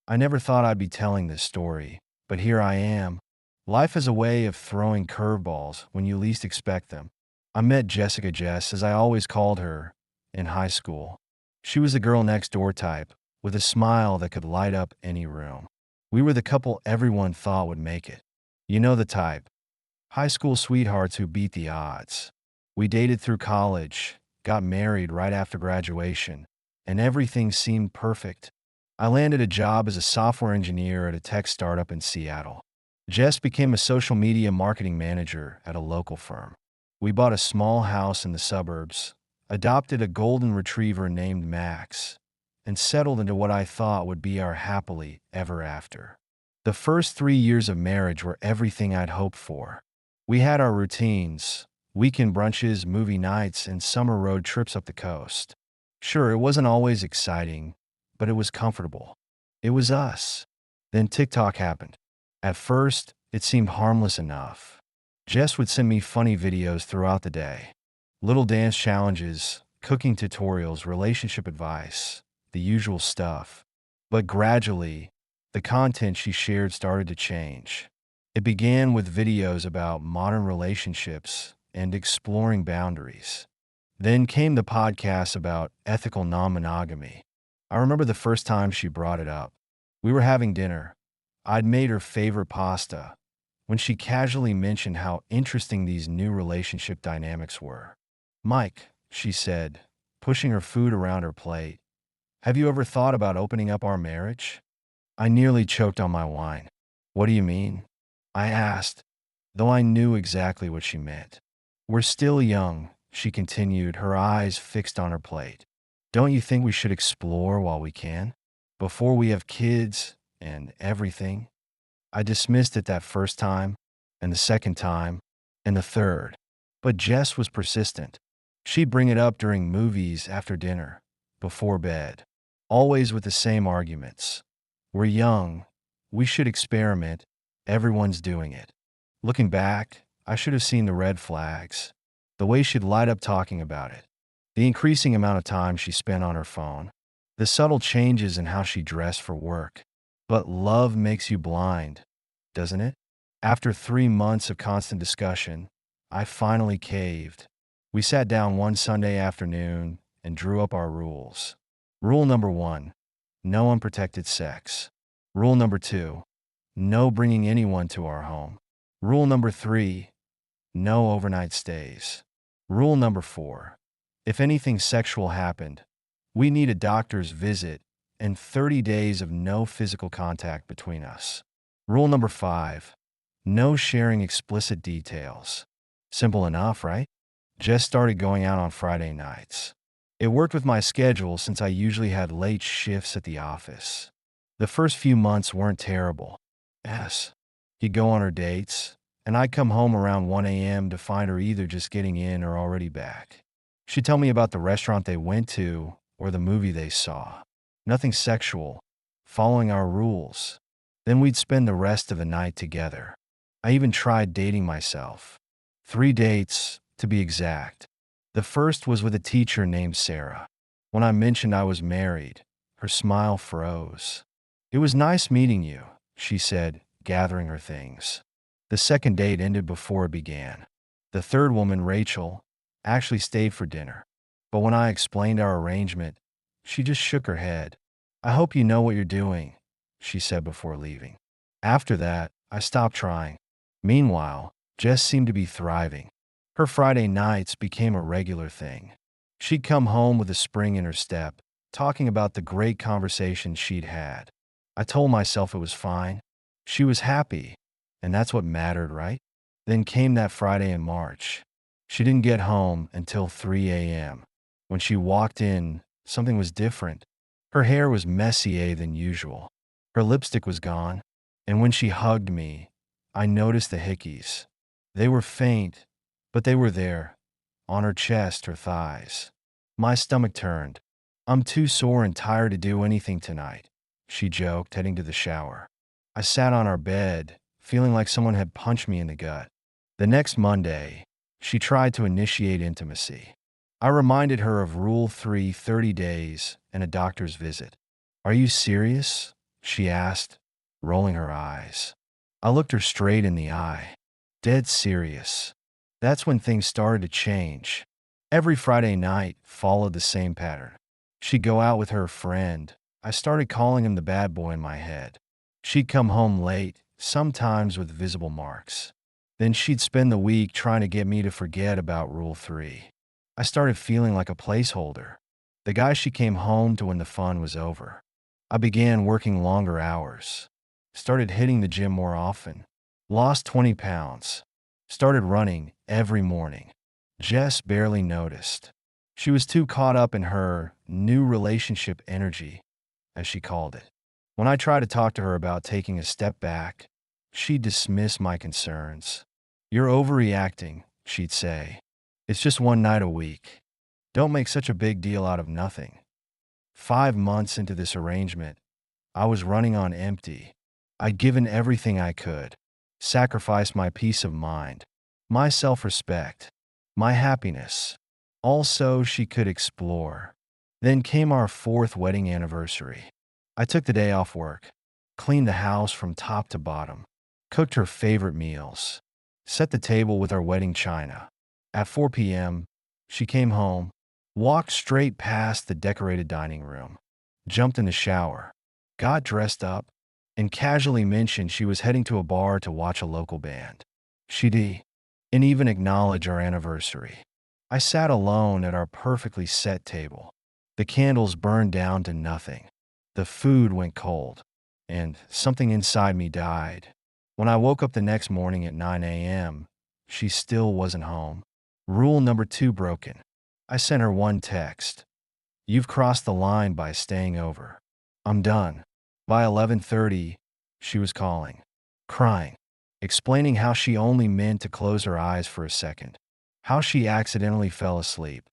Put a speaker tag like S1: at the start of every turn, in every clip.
S1: I never thought I'd be telling this story, but here I am. Life is a way of throwing curveballs when you least expect them. I met Jessica Jess, as I always called her, in high school. She was the girl next door type, with a smile that could light up any room. We were the couple everyone thought would make it. You know the type. High school sweethearts who beat the odds. We dated through college, got married right after graduation, and everything seemed perfect. I landed a job as a software engineer at a tech startup in Seattle. Jess became a social media marketing manager at a local firm. We bought a small house in the suburbs, adopted a golden retriever named Max, and settled into what I thought would be our happily ever after. The first 3 years of marriage were everything I'd hoped for. We had our routines, weekend brunches, movie nights, and summer road trips up the coast. Sure, it wasn't always exciting, but it was comfortable. It was us. Then TikTok happened. At first, it seemed harmless enough. Jess would send me funny videos throughout the day. Little dance challenges, cooking tutorials, relationship advice, the usual stuff. But gradually, the content she shared started to change. It began with videos about modern relationships and exploring boundaries. Then came the podcasts about ethical non-monogamy. I remember the first time she brought it up. We were having dinner. I'd made her favorite pasta when she casually mentioned how interesting these new relationship dynamics were. "Mike," she said, pushing her food around her plate, "have you ever thought about opening up our marriage?" I nearly choked on my wine. "What do you mean?" I asked, though I knew exactly what she meant. "We're still young," she continued, her eyes fixed on her plate. "Don't you think we should explore while we can? Before we have kids and everything?" I dismissed it that first time, and the second time, and the third. But Jess was persistent. She'd bring it up during movies, after dinner, before bed, always with the same arguments. "We're young. We should experiment. Everyone's doing it." Looking back, I should have seen the red flags. The way she'd light up talking about it. The increasing amount of time she spent on her phone. The subtle changes in how she dressed for work. But love makes you blind, doesn't it? After 3 months of constant discussion, I finally caved. We sat down one Sunday afternoon and drew up our rules. Rule number 1, no unprotected sex. Rule number 2, no bringing anyone to our home. Rule number 3, no overnight stays. Rule number 4, if anything sexual happened, we need a doctor's visit and 30 days of no physical contact between us. Rule number 5, no sharing explicit details. Simple enough, right? Jess started going out on Friday nights. It worked with my schedule since I usually had late shifts at the office. The first few months weren't terrible. Yes. He'd go on her dates, and I'd come home around 1 a.m. to find her either just getting in or already back. She'd tell me about the restaurant they went to or the movie they saw. Nothing sexual, following our rules. Then we'd spend the rest of the night together. I even tried dating myself. 3 dates, to be exact. The first was with a teacher named Sarah. When I mentioned I was married, her smile froze. "It was nice meeting you," she said, gathering her things. The second date ended before it began. The third woman, Rachel, actually stayed for dinner. But when I explained our arrangement, she just shook her head. "I hope you know what you're doing," she said before leaving. After that, I stopped trying. Meanwhile, Jess seemed to be thriving. Her Friday nights became a regular thing. She'd come home with a spring in her step, talking about the great conversations she'd had. I told myself it was fine. She was happy, and that's what mattered, right? Then came that Friday in March. She didn't get home until 3 a.m. When she walked in, something was different. Her hair was messier than usual. Her lipstick was gone, and when she hugged me, I noticed the hickeys. They were faint, but they were there, on her chest, her thighs. My stomach turned. "I'm too sore and tired to do anything tonight," she joked, heading to the shower. I sat on our bed, feeling like someone had punched me in the gut. The next Monday, she tried to initiate intimacy. I reminded her of Rule 3, 30 days, and a doctor's visit. "Are you serious?" she asked, rolling her eyes. I looked her straight in the eye, dead serious. That's when things started to change. Every Friday night followed the same pattern. She'd go out with her friend. I started calling him the bad boy in my head. She'd come home late, sometimes with visible marks. Then she'd spend the week trying to get me to forget about Rule 3. I started feeling like a placeholder, the guy she came home to when the fun was over. I began working longer hours, started hitting the gym more often, lost 20 pounds, started running every morning. Jess barely noticed. She was too caught up in her new relationship energy, as she called it. When I tried to talk to her about taking a step back, she'd dismiss my concerns. "You're overreacting," she'd say. "It's just one night a week. Don't make such a big deal out of nothing." 5 months into this arrangement, I was running on empty. I'd given everything I could, sacrificed my peace of mind, my self-respect, my happiness, all so she could explore. Then came our 4th wedding anniversary. I took the day off work, cleaned the house from top to bottom, cooked her favorite meals, set the table with our wedding china. At 4 p.m., she came home, walked straight past the decorated dining room, jumped in the shower, got dressed up, and casually mentioned she was heading to a bar to watch a local band. She didn't even acknowledge our anniversary. I sat alone at our perfectly set table. The candles burned down to nothing. The food went cold, and something inside me died. When I woke up the next morning at 9 a.m., she still wasn't home. Rule number 2 broken. I sent her one text. "You've crossed the line by staying over. I'm done." By 11:30, she was calling, crying, explaining how she only meant to close her eyes for a second, how she accidentally fell asleep,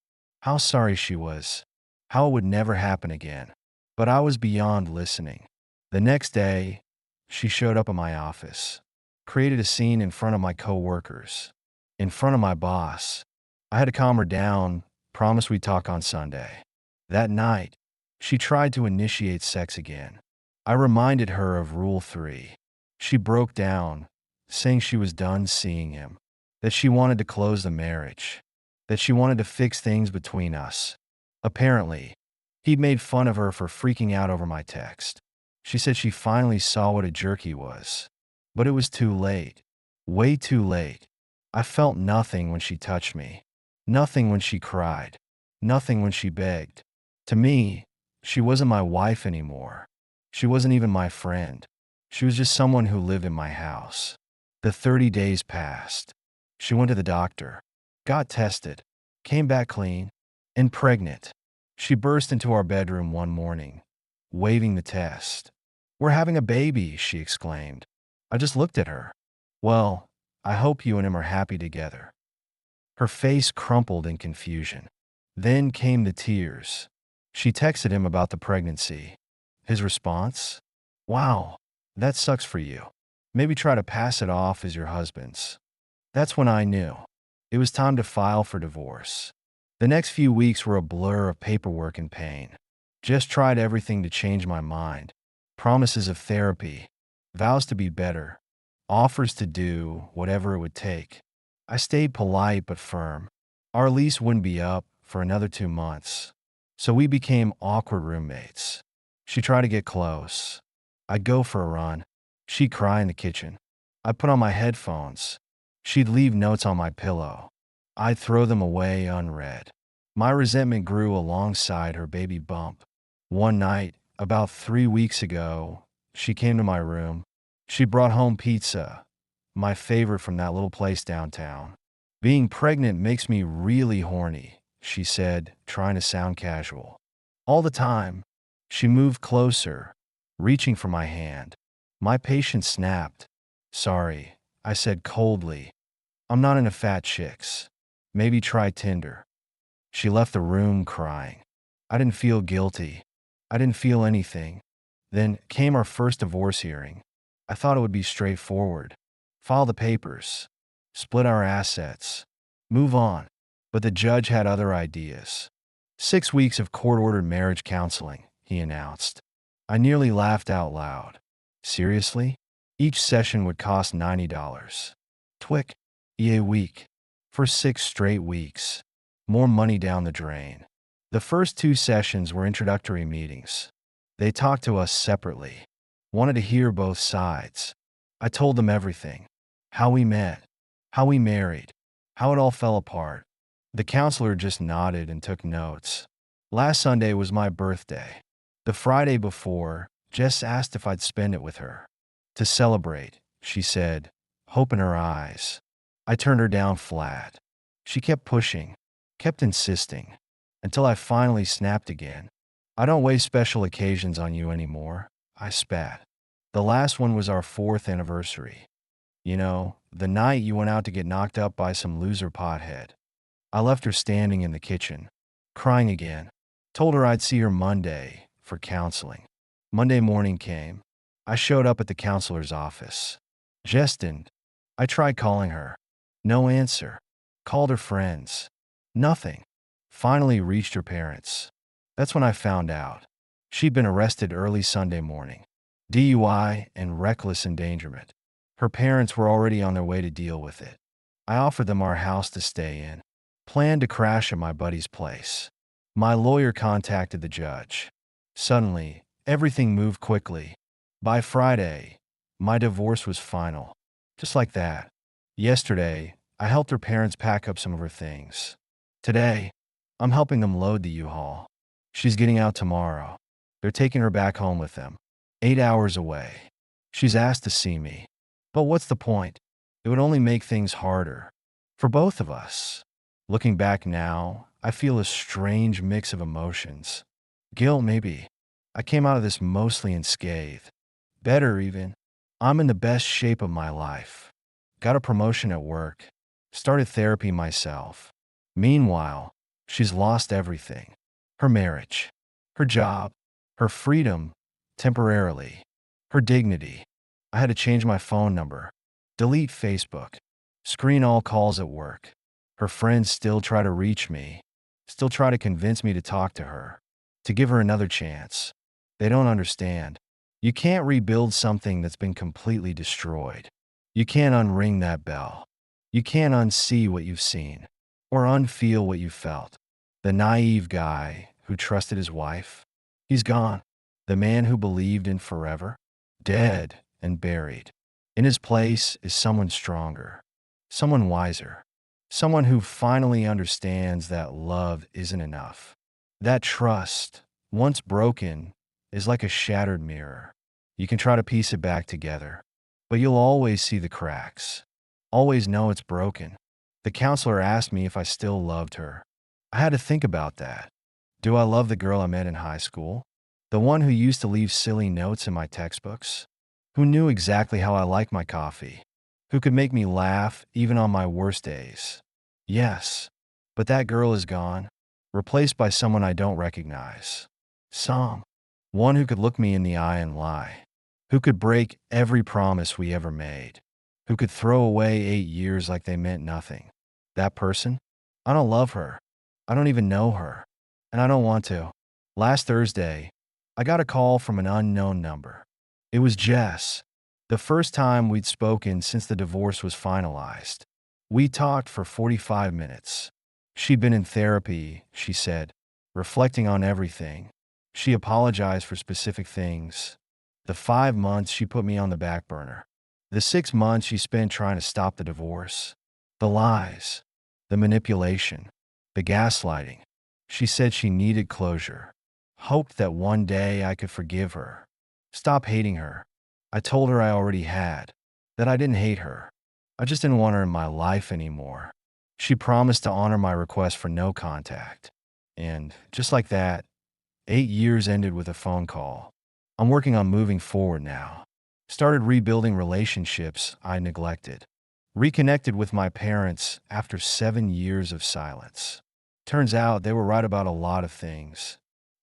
S1: how sorry she was, how it would never happen again. But I was beyond listening. The next day, she showed up at my office, created a scene in front of my coworkers, in front of my boss. I had to calm her down, promised we'd talk on Sunday. That night, she tried to initiate sex again. I reminded her of Rule 3. She broke down, saying she was done seeing him, that she wanted to close the marriage, that she wanted to fix things between us. Apparently, he'd made fun of her for freaking out over my text. She said she finally saw what a jerk he was. But it was too late. Way too late. I felt nothing when she touched me. Nothing when she cried. Nothing when she begged. To me, she wasn't my wife anymore. She wasn't even my friend. She was just someone who lived in my house. The 30 days passed. She went to the doctor, got tested, came back clean, and pregnant. She burst into our bedroom one morning, waving the test. "We're having a baby," she exclaimed. I just looked at her. "Well, I hope you and him are happy together." Her face crumpled in confusion. Then came the tears. She texted him about the pregnancy. His response? "Wow, that sucks for you. Maybe try to pass it off as your husband's." That's when I knew. It was time to file for divorce. The next few weeks were a blur of paperwork and pain. Just tried everything to change my mind. Promises of therapy, vows to be better, offers to do whatever it would take. I stayed polite but firm. Our lease wouldn't be up for another 2 months, so we became awkward roommates. She tried to get close. I'd go for a run. She'd cry in the kitchen. I'd put on my headphones. She'd leave notes on my pillow. I'd throw them away unread. My resentment grew alongside her baby bump. One night, about 3 weeks ago, she came to my room. She brought home pizza, my favorite from that little place downtown. "Being pregnant makes me really horny," she said, trying to sound casual. All the time, she moved closer, reaching for my hand. My patience snapped. "Sorry," I said coldly. "I'm not into fat chicks. Maybe try Tinder." She left the room crying. I didn't feel guilty. I didn't feel anything. Then came our first divorce hearing. I thought it would be straightforward. File the papers, split our assets, move on. But the judge had other ideas. 6 weeks of court-ordered marriage counseling, he announced. I nearly laughed out loud. Seriously? Each session would cost $90. Twic. A week. For 6 straight weeks. More money down the drain. The first 2 sessions were introductory meetings. They talked to us separately. Wanted to hear both sides. I told them everything. How we met. How we married. How it all fell apart. The counselor just nodded and took notes. Last Sunday was my birthday. The Friday before, Jess asked if I'd spend it with her. To celebrate, she said, hope in her eyes. I turned her down flat. She kept pushing, kept insisting, until I finally snapped again. I don't waste special occasions on you anymore, I spat. The last one was our 4th anniversary. You know, the night you went out to get knocked up by some loser pothead. I left her standing in the kitchen, crying again. Told her I'd see her Monday for counseling. Monday morning came. I showed up at the counselor's office. Jess didn't. I tried calling her. No answer. Called her friends. Nothing. Finally reached her parents. That's when I found out. She'd been arrested early Sunday morning. DUI and reckless endangerment. Her parents were already on their way to deal with it. I offered them our house to stay in. Planned to crash at my buddy's place. My lawyer contacted the judge. Suddenly, everything moved quickly. By Friday, my divorce was final. Just like that. Yesterday, I helped her parents pack up some of her things. Today, I'm helping them load the U-Haul. She's getting out tomorrow. They're taking her back home with them. 8 hours away. She's asked to see me. But what's the point? It would only make things harder. For both of us. Looking back now, I feel a strange mix of emotions. Guilt, maybe. I came out of this mostly unscathed. Better, even. I'm in the best shape of my life. Got a promotion at work. Started therapy myself. Meanwhile, she's lost everything. Her marriage. Her job. Her freedom. Temporarily. Her dignity. I had to change my phone number. Delete Facebook. Screen all calls at work. Her friends still try to reach me. Still try to convince me to talk to her. To give her another chance. They don't understand. You can't rebuild something that's been completely destroyed. You can't unring that bell. You can't unsee what you've seen. Or unfeel what you felt. The naive guy who trusted his wife. He's gone. The man who believed in forever. Dead and buried. In his place is someone stronger. Someone wiser. Someone who finally understands that love isn't enough. That trust, once broken, is like a shattered mirror. You can try to piece it back together, but you'll always see the cracks. Always know it's broken. The counselor asked me if I still loved her. I had to think about that. Do I love the girl I met in high school? The one who used to leave silly notes in my textbooks? Who knew exactly how I like my coffee? Who could make me laugh even on my worst days? Yes, but that girl is gone, replaced by someone I don't recognize. One who could look me in the eye and lie. Who could break every promise we ever made. Who could throw away 8 years like they meant nothing. That person? I don't love her. I don't even know her. And I don't want to. Last Thursday, I got a call from an unknown number. It was Jess. The first time we'd spoken since the divorce was finalized. We talked for 45 minutes. She'd been in therapy, she said, reflecting on everything. She apologized for specific things. The 5 months she put me on the back burner. The 6 months she spent trying to stop the divorce. The lies. The manipulation. The gaslighting. She said she needed closure. Hoped that one day I could forgive her. Stop hating her. I told her I already had. That I didn't hate her. I just didn't want her in my life anymore. She promised to honor my request for no contact. And just like that, 8 years ended with a phone call. I'm working on moving forward now. Started rebuilding relationships I neglected. Reconnected with my parents after 7 years of silence. Turns out they were right about a lot of things.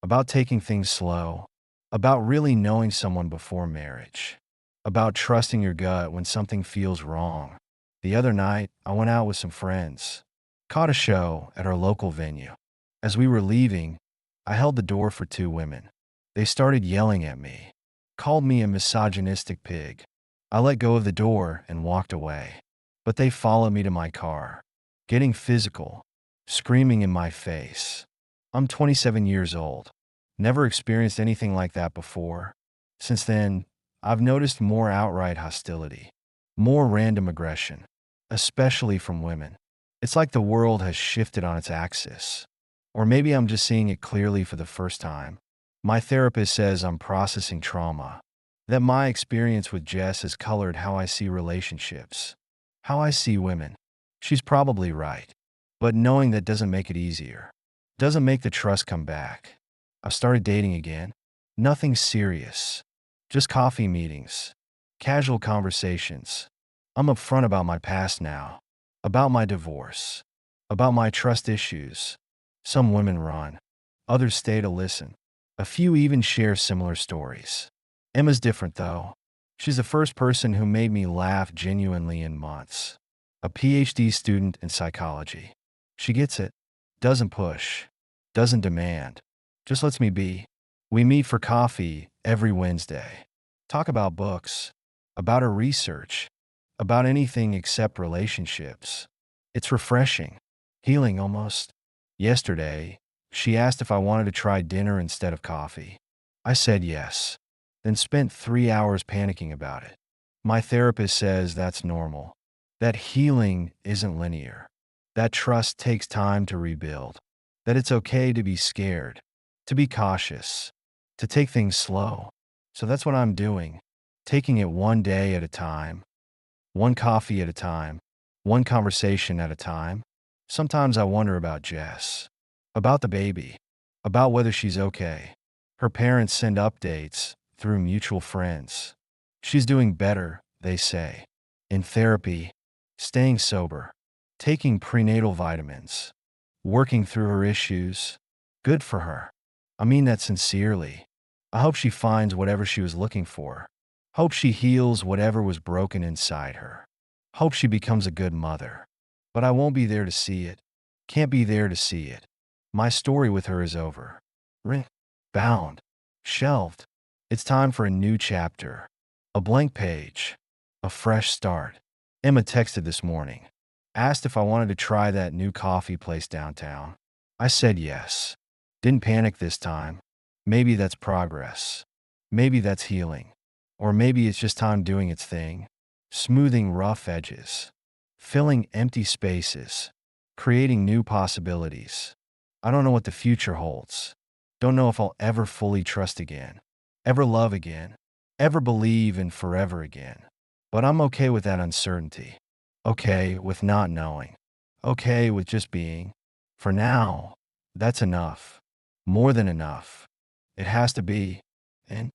S1: About taking things slow. About really knowing someone before marriage. About trusting your gut when something feels wrong. The other night, I went out with some friends. Caught a show at our local venue. As we were leaving, I held the door for 2 women. They started yelling at me, called me a misogynistic pig. I let go of the door and walked away. But they followed me to my car, getting physical, screaming in my face. I'm 27 years old. Never experienced anything like that before. Since then, I've noticed more outright hostility, more random aggression, especially from women. It's like the world has shifted on its axis. Or maybe I'm just seeing it clearly for the first time. My therapist says I'm processing trauma, that my experience with Jess has colored how I see relationships, how I see women. She's probably right. But knowing that doesn't make it easier. Doesn't make the trust come back. I've started dating again. Nothing serious. Just coffee meetings. Casual conversations. I'm upfront about my past now. About my divorce. About my trust issues. Some women run. Others stay to listen. A few even share similar stories. Emma's different, though. She's the first person who made me laugh genuinely in months. A PhD student in psychology. She gets it. Doesn't push. Doesn't demand. Just lets me be. We meet for coffee every Wednesday. Talk about books. About her research. About anything except relationships. It's refreshing. Healing almost. Yesterday, she asked if I wanted to try dinner instead of coffee. I said yes, then spent 3 hours panicking about it. My therapist says that's normal, that healing isn't linear, that trust takes time to rebuild, that it's okay to be scared, to be cautious, to take things slow. So that's what I'm doing, taking it one day at a time, one coffee at a time, one conversation at a time. Sometimes I wonder about Jess, about the baby, about whether she's okay. Her parents send updates through mutual friends. She's doing better, they say. In therapy, staying sober, taking prenatal vitamins, working through her issues. Good for her. I mean that sincerely. I hope she finds whatever she was looking for. Hope she heals whatever was broken inside her. Hope she becomes a good mother. But I won't be there to see it. Can't be there to see it. My story with her is over. Bound. Shelved. It's time for a new chapter. A blank page. A fresh start. Emma texted this morning. Asked if I wanted to try that new coffee place downtown. I said yes. Didn't panic this time. Maybe that's progress. Maybe that's healing. Or maybe it's just time doing its thing. Smoothing rough edges. Filling empty spaces. Creating new possibilities. I don't know what the future holds. Don't know if I'll ever fully trust again. Ever love again. Ever believe in forever again. But I'm okay with that uncertainty. Okay with not knowing. Okay with just being. For now, that's enough. More than enough. It has to be. And